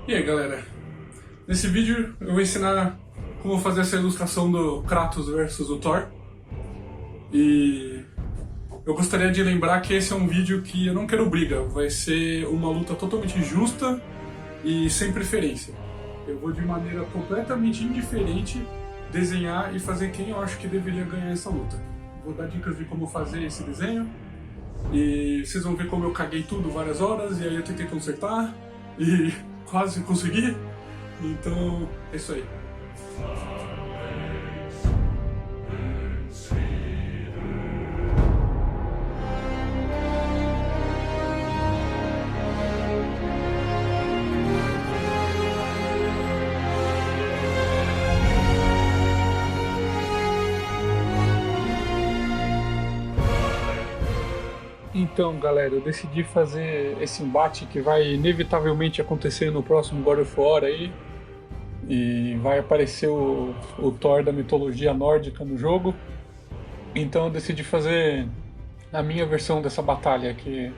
E aí galera, nesse vídeo eu vou ensinar como fazer essa ilustração do Kratos versus o Thor. E eu gostaria de lembrar que esse é um vídeo que eu não quero briga, vai ser uma luta totalmente justa e sem preferência. Eu vou de maneira completamente indiferente desenhar e fazer quem eu acho que deveria ganhar essa luta. Vou dar dicas de como fazer esse desenho e vocês vão ver como eu caguei tudo várias horas e aí eu tentei consertar e quase consegui. Então, é isso aí. Então, galera, eu decidi fazer esse embate que vai inevitavelmente acontecer no próximo God of War aí. E vai aparecer o Thor da mitologia nórdica no jogo. Então eu decidi fazer a minha versão dessa batalha, que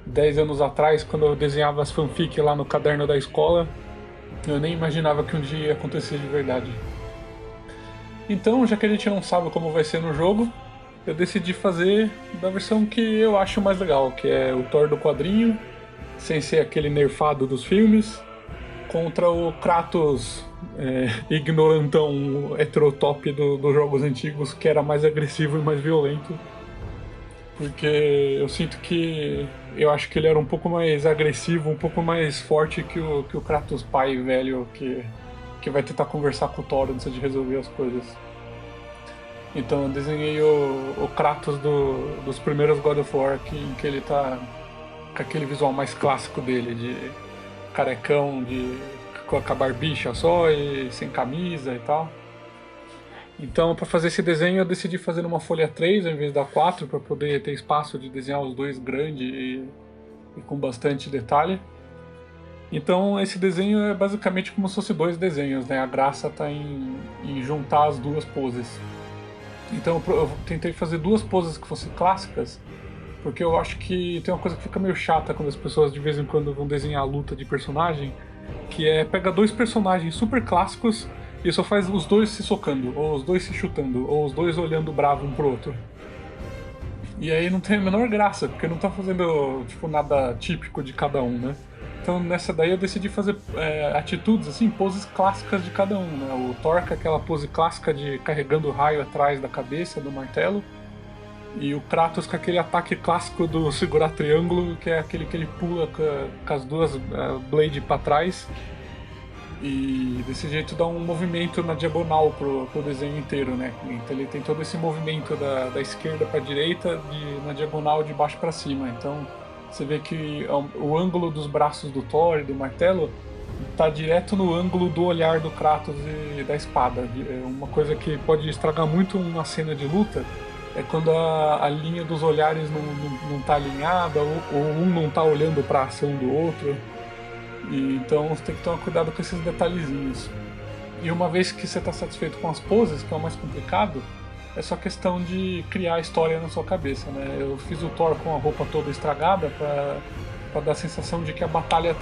10 anos atrás, quando eu desenhava as fanfic lá no caderno da escola, eu nem imaginava que um dia ia acontecer de verdade. Então, já que a gente não sabe como vai ser no jogo, eu decidi fazer da versão que eu acho mais legal, que é o Thor do quadrinho, sem ser aquele nerfado dos filmes, contra o Kratos ignorantão heterotop dos jogos antigos, que era mais agressivo e mais violento. Porque eu sinto que eu acho que ele era um pouco mais agressivo, um pouco mais forte que o Kratos pai velho que vai tentar conversar com o Thor antes de resolver as coisas. Então eu desenhei o Kratos dos primeiros God of War, em que ele tá com aquele visual mais clássico dele, de carecão, com a barbicha só e sem camisa e tal. Então, para fazer esse desenho, eu decidi fazer uma folha 3 ao invés da 4, para poder ter espaço de desenhar os dois grande e com bastante detalhe. Então, esse desenho é basicamente como se fosse dois desenhos, né? A graça está em juntar as duas poses. Então, eu tentei fazer duas poses que fossem clássicas, porque eu acho que tem uma coisa que fica meio chata quando as pessoas de vez em quando vão desenhar a luta de personagem, que é pega dois personagens super clássicos e só faz os dois se socando, ou os dois se chutando, ou os dois olhando bravo um pro outro. E aí não tem a menor graça, porque não tá fazendo tipo nada típico de cada um, né? Então nessa daí eu decidi fazer atitudes, assim, poses clássicas de cada um, né? O Thor com aquela pose clássica de carregando o raio atrás da cabeça do martelo, e o Kratos com aquele ataque clássico do segurar triângulo, que é aquele que ele pula com as duas blades para trás. E desse jeito dá um movimento na diagonal pro desenho inteiro, né? Então ele tem todo esse movimento da esquerda para direita, na diagonal de baixo para cima. Então você vê que o ângulo dos braços do Thor e do martelo tá direto no ângulo do olhar do Kratos e da espada. É uma coisa que pode estragar muito uma cena de luta. É quando a linha dos olhares não tá alinhada, ou um não tá olhando para a ação do outro. E então você tem que tomar cuidado com esses detalhezinhos. E uma vez que você está satisfeito com as poses, que é o mais complicado, é só questão de criar a história na sua cabeça, né? Eu fiz o Thor com a roupa toda estragada para dar a sensação de que a batalha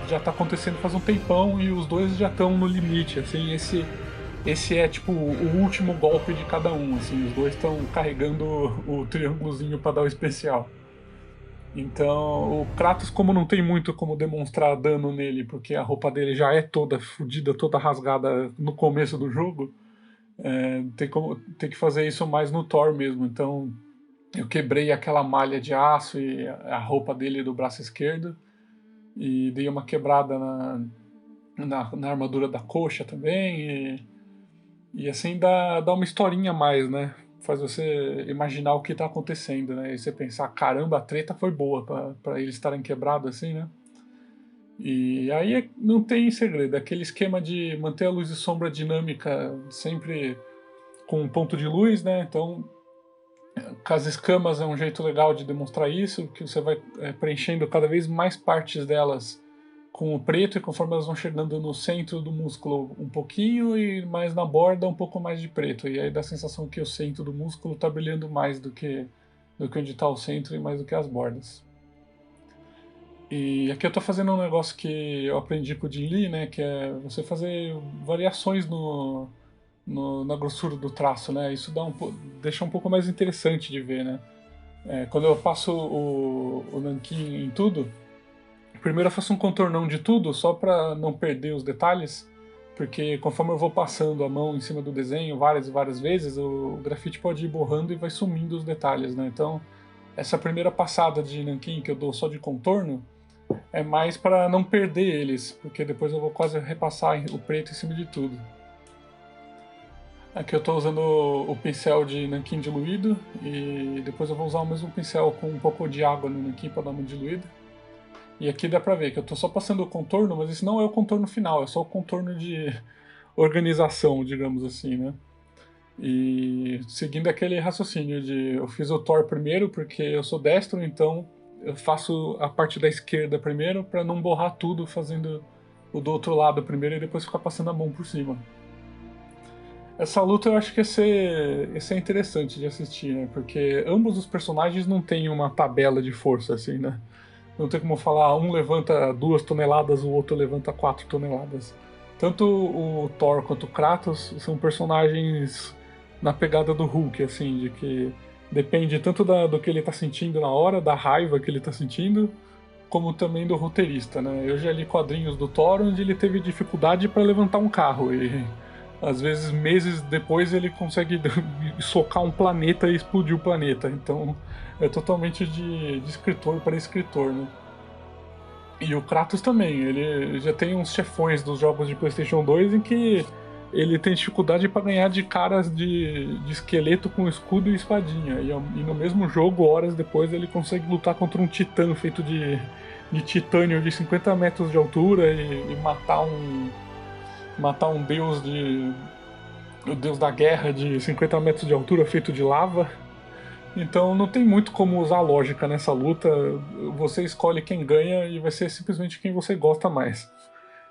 já tá acontecendo faz um tempão e os dois já estão no limite, assim, esse é tipo o último golpe de cada um, assim, os dois estão carregando o triângulozinho para dar o especial. Então, o Kratos, como não tem muito como demonstrar dano nele, porque a roupa dele já é toda fodida, toda rasgada no começo do jogo, tem que fazer isso mais no Thor mesmo. Então, eu quebrei aquela malha de aço e a roupa dele do braço esquerdo, e dei uma quebrada na armadura da coxa também, e assim dá uma historinha a mais, né? Faz você imaginar o que está acontecendo, né? E você pensar, caramba, a treta foi boa para eles estarem quebrados assim, né? E aí não tem segredo, é aquele esquema de manter a luz e sombra dinâmica sempre com um ponto de luz, né? Então, com as escamas é um jeito legal de demonstrar isso, que você vai preenchendo cada vez mais partes delas com o preto, e conforme elas vão chegando no centro do músculo um pouquinho e mais na borda um pouco mais de preto, e aí dá a sensação que o centro do músculo está brilhando mais do que onde está o centro e mais do que as bordas. E aqui eu tô fazendo um negócio que eu aprendi com o Jim Lee, né? Que é você fazer variações na grossura do traço, né? Isso deixa um pouco mais interessante de ver, né? Quando eu passo o nanquim em tudo, primeiro eu faço um contornão de tudo, só para não perder os detalhes, porque conforme eu vou passando a mão em cima do desenho várias e várias vezes, o grafite pode ir borrando e vai sumindo os detalhes, né? Então, essa primeira passada de nanquim que eu dou só de contorno é mais para não perder eles, porque depois eu vou quase repassar o preto em cima de tudo. Aqui eu estou usando o pincel de nanquim diluído e depois eu vou usar o mesmo pincel com um pouco de água no nanquim para dar uma diluída. E aqui dá pra ver que eu tô só passando o contorno, mas esse não é o contorno final, é só o contorno de organização, digamos assim, né? E seguindo aquele raciocínio de eu fiz o Thor primeiro porque eu sou destro, então eu faço a parte da esquerda primeiro para não borrar tudo fazendo o do outro lado primeiro e depois ficar passando a mão por cima. Essa luta eu acho que ia ser interessante de assistir, né? Porque ambos os personagens não têm uma tabela de força, assim, né? Não tem como falar, um levanta 2 toneladas, o outro levanta 4 toneladas. Tanto o Thor quanto o Kratos são personagens na pegada do Hulk, assim, de que depende tanto do que ele tá sentindo na hora, da raiva que ele tá sentindo, como também do roteirista, né? Eu já li quadrinhos do Thor onde ele teve dificuldade para levantar um carro e às vezes meses depois ele consegue socar um planeta e explodir o planeta. Então é totalmente de escritor para escritor, né? E o Kratos também, ele já tem uns chefões dos jogos de PlayStation 2 em que ele tem dificuldade para ganhar de caras de esqueleto com escudo e espadinha. E no mesmo jogo, horas depois, ele consegue lutar contra um titã feito de titânio de 50 metros de altura e matar um deus o deus da guerra de 50 metros de altura feito de lava. Então não tem muito como usar lógica nessa luta. Você escolhe quem ganha e vai ser simplesmente quem você gosta mais.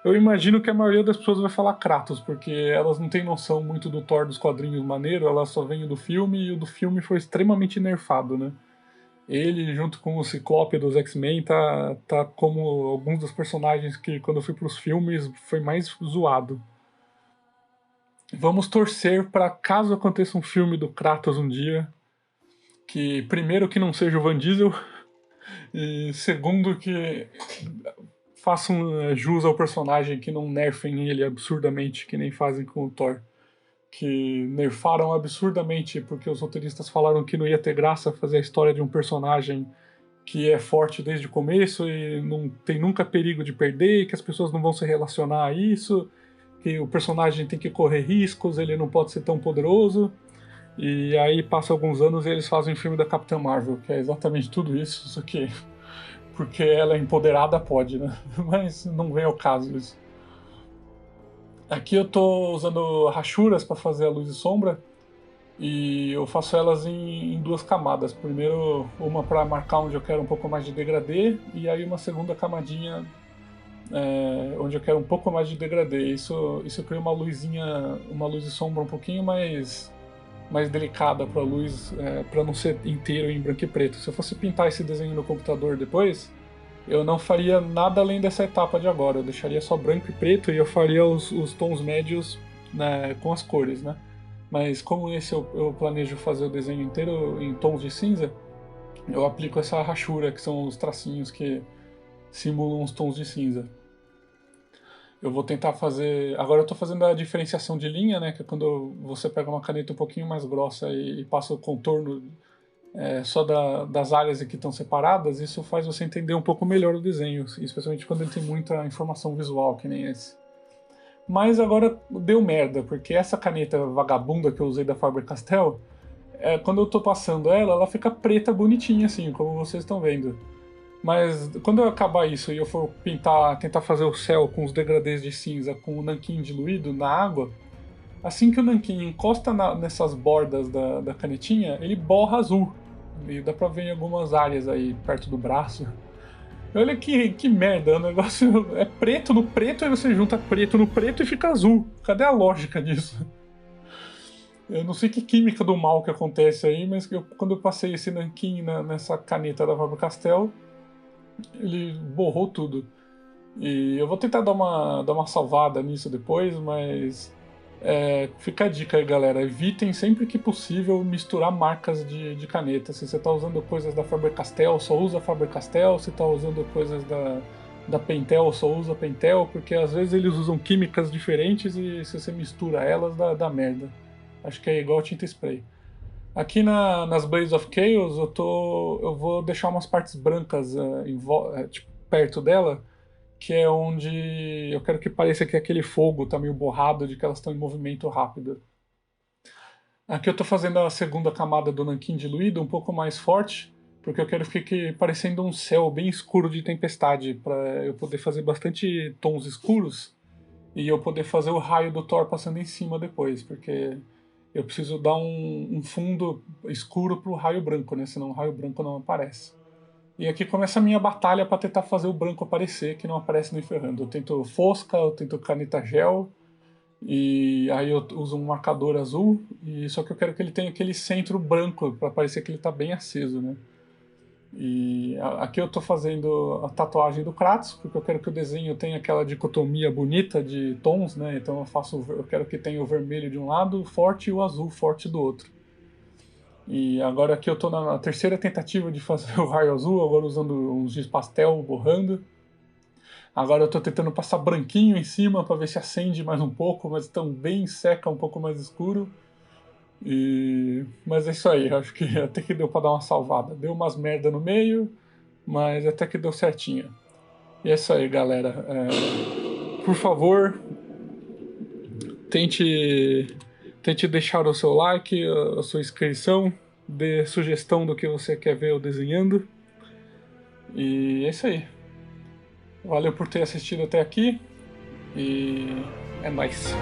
Eu imagino que a maioria das pessoas vai falar Kratos, porque elas não têm noção muito do Thor dos quadrinhos maneiro, elas só veem do filme e o do filme foi extremamente nerfado, né? Ele, junto com o Ciclope dos X-Men, tá como alguns dos personagens que, quando eu fui pros filmes, foi mais zoado. Vamos torcer para caso aconteça um filme do Kratos um dia, que primeiro que não seja o Van Diesel e segundo que façam jus ao personagem, que não nerfem ele absurdamente que nem fazem com o Thor, que nerfaram absurdamente porque os roteiristas falaram que não ia ter graça fazer a história de um personagem que é forte desde o começo e não tem nunca perigo de perder, que as pessoas não vão se relacionar a isso, que o personagem tem que correr riscos, ele não pode ser tão poderoso. E aí passa alguns anos e eles fazem o filme da Capitã Marvel, que é exatamente tudo isso, só que porque ela é empoderada pode, né? Mas não vem ao caso isso. Aqui eu tô usando rachuras para fazer a luz e sombra e eu faço elas em duas camadas. Primeiro uma para marcar onde eu quero um pouco mais de degradê e aí uma segunda camadinha onde eu quero um pouco mais de degradê. Isso cria uma luz e sombra um pouquinho mais delicada para a luz, para não ser inteiro em branco e preto. Se eu fosse pintar esse desenho no computador depois, eu não faria nada além dessa etapa de agora. Eu deixaria só branco e preto e eu faria os tons médios, né, com as cores, né? Mas como esse eu planejo fazer o desenho inteiro em tons de cinza, eu aplico essa rachura, que são os tracinhos que simulam os tons de cinza. Eu vou tentar fazer. Agora eu estou fazendo a diferenciação de linha, né? Que é quando você pega uma caneta um pouquinho mais grossa e passa o contorno só das áreas que estão separadas. Isso faz você entender um pouco melhor o desenho, especialmente quando ele tem muita informação visual, que nem esse. Mas agora deu merda, porque essa caneta vagabunda que eu usei da Faber-Castell, quando eu estou passando ela fica preta bonitinha, assim, como vocês estão vendo. Mas quando eu acabar isso e eu for tentar fazer o céu com os degradês de cinza com o nanquim diluído na água, assim que o nanquim encosta nessas bordas da canetinha, ele borra azul. E dá pra ver em algumas áreas aí perto do braço. Olha que merda, o negócio é preto no preto, aí você junta preto no preto e fica azul. Cadê a lógica disso? Eu não sei que química do mal que acontece aí, mas quando eu passei esse nanquim nessa caneta da Faber-Castell, Ele borrou tudo. E eu vou tentar dar uma salvada nisso depois, mas fica a dica aí, galera. Evitem sempre que possível misturar marcas de caneta. Se você está usando coisas da Faber-Castell, só usa Faber-Castell. Se está usando coisas da Pentel, só usa Pentel, porque às vezes eles usam químicas diferentes e se você mistura elas, dá merda. Acho que é igual tinta spray. Aqui nas Blades of Chaos eu vou deixar umas partes brancas tipo, perto dela, que é onde eu quero que pareça que aquele fogo tá meio borrado de que elas estão em movimento rápido. Aqui eu tô fazendo a segunda camada do nanquim diluído, um pouco mais forte, porque eu quero que fique parecendo um céu bem escuro de tempestade, para eu poder fazer bastante tons escuros e eu poder fazer o raio do Thor passando em cima depois, porque eu preciso dar um fundo escuro pro raio branco, né? Senão o raio branco não aparece. E aqui começa a minha batalha para tentar fazer o branco aparecer, que não aparece no Enferrando. Eu tento fosca, eu tento caneta gel, e aí eu uso um marcador azul, e só que eu quero que ele tenha aquele centro branco, para parecer que ele está bem aceso, né? E aqui eu estou fazendo a tatuagem do Kratos, porque eu quero que o desenho tenha aquela dicotomia bonita de tons, né? Então eu quero que tenha o vermelho de um lado forte e o azul forte do outro. E agora aqui eu estou na terceira tentativa de fazer o raio azul, agora usando uns giz pastel, borrando. Agora eu estou tentando passar branquinho em cima para ver se acende mais um pouco, mas também seca um pouco mais escuro. Mas é isso aí, acho que até que deu para dar uma salvada. Deu umas merda no meio, mas até que deu certinho. E é isso aí, galera. Por favor, tente, tente deixar o seu like, a sua inscrição, dê sugestão do que você quer ver eu desenhando. E é isso aí. Valeu por ter assistido até aqui e é nóis.